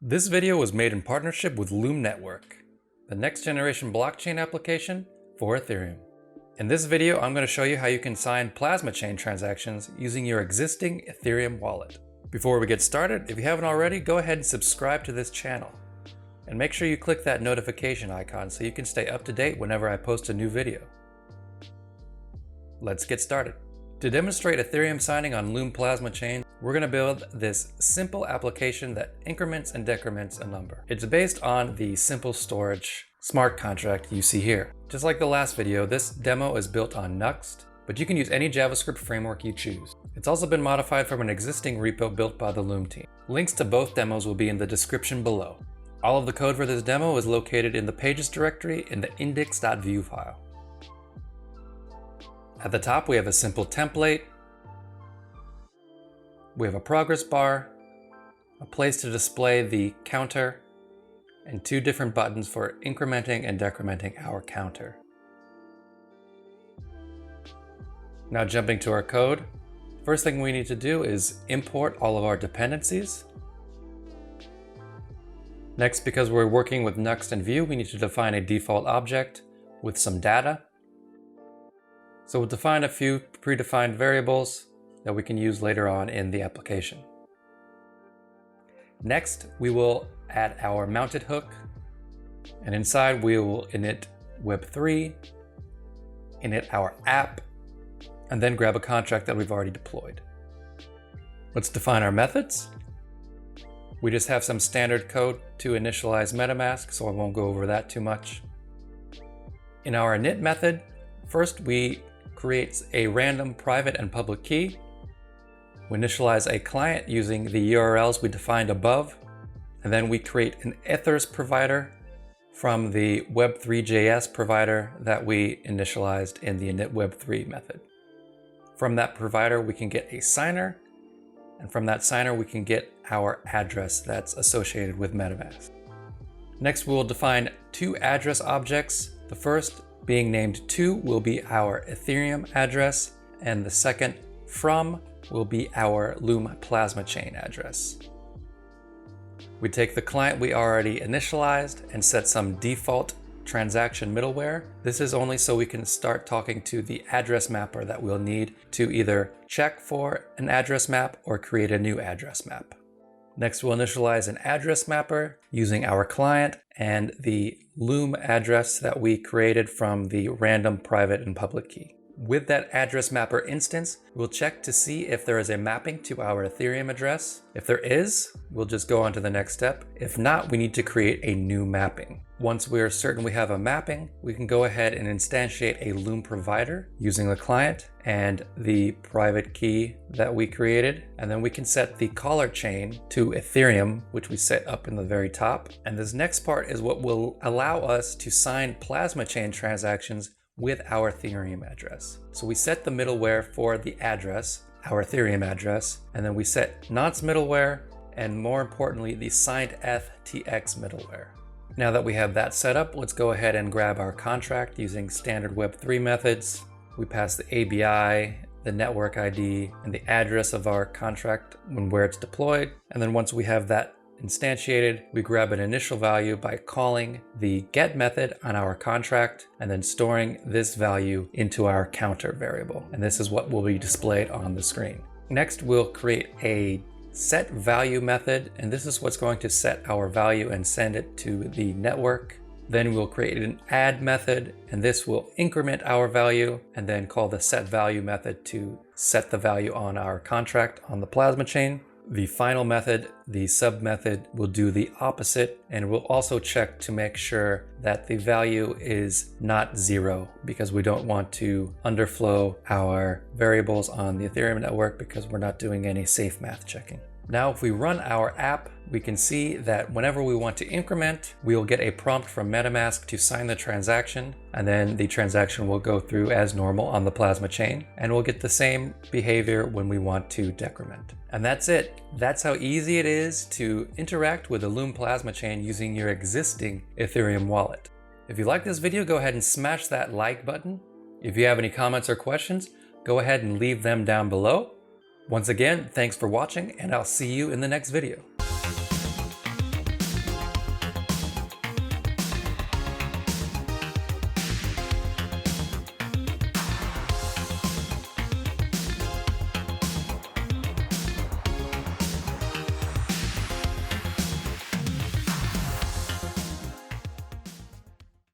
This video was made in partnership with Loom Network, the next generation blockchain application for Ethereum. In this video, I'm going to show you how you can sign plasma chain transactions using your existing Ethereum wallet. Before we get started, if you haven't already, go ahead and subscribe to this channel. And make sure you click that notification icon so you can stay up to date whenever I post a new video. Let's get started. To demonstrate Ethereum signing on Loom Plasma Chain, we're going to build this simple application that increments and decrements a number. It's based on the simple storage smart contract you see here. Just like the last video, this demo is built on Nuxt, but you can use any JavaScript framework you choose. It's also been modified from an existing repo built by the Loom team. Links to both demos will be in the description below. All of the code for this demo is located in the pages directory in the index.view file. At the top, we have a simple template. We have a progress bar, a place to display the counter, and two different buttons for incrementing and decrementing our counter. Now jumping to our code, first thing we need to do is import all of our dependencies. Next, because we're working with Nuxt and Vue, we need to define a default object with some data. So we'll define a few predefined variables that we can use later on in the application. Next, we will add our mounted hook, and inside we will init web3, init our app, and then grab a contract that we've already deployed. Let's define our methods. We just have some standard code to initialize MetaMask, so I won't go over that too much. In our init method, first we create a random private and public key. We initialize a client using the URLs we defined above, and then we create an ethers provider from the web3.js provider that we initialized in the init web3 method. From that provider, we can get a signer, and from that signer, we can get our address that's associated with MetaMask. Next, we'll define two address objects. The first, being named to, will be our Ethereum address, and the second, from, will be our Loom Plasma Chain address. We take the client we already initialized and set some default transaction middleware. This is only so we can start talking to the address mapper that we'll need to either check for an address map or create a new address map. Next, we'll initialize an address mapper using our client and the Loom address that we created from the random private and public key. With that address mapper instance, we'll check to see if there is a mapping to our Ethereum address. If there is, we'll just go on to the next step. If not, we need to create a new mapping. Once we're certain we have a mapping, we can go ahead and instantiate a Loom provider using the client and the private key that we created. And then we can set the caller chain to Ethereum, which we set up in the very top. And this next part is what will allow us to sign plasma chain transactions with our Ethereum address. So we set the middleware for the address, our Ethereum address, and then we set nonce middleware, and more importantly, the signed FTX middleware. Now that we have that set up, let's go ahead and grab our contract using standard Web3 methods. We pass the ABI, the network ID, and the address of our contract when where it's deployed. And then once we have that instantiated, we grab an initial value by calling the get method on our contract and then storing this value into our counter variable. And this is what will be displayed on the screen. Next, we'll create a set value method, and this is what's going to set our value and send it to the network. Then we'll create an add method, and this will increment our value, and then call the set value method to set the value on our contract on the plasma chain. The final method, the sub method, will do the opposite, and we'll also check to make sure that the value is not 0, because we don't want to underflow our variables on the Ethereum network because we're not doing any safe math checking. Now, if we run our app, we can see that whenever we want to increment, we'll get a prompt from MetaMask to sign the transaction, and then the transaction will go through as normal on the plasma chain, and we'll get the same behavior when we want to decrement. And that's it. That's how easy it is to interact with the Loom Plasma Chain using your existing Ethereum wallet. If you like this video, go ahead and smash that like button. If you have any comments or questions, go ahead and leave them down below. Once again, thanks for watching, and I'll see you in the next video.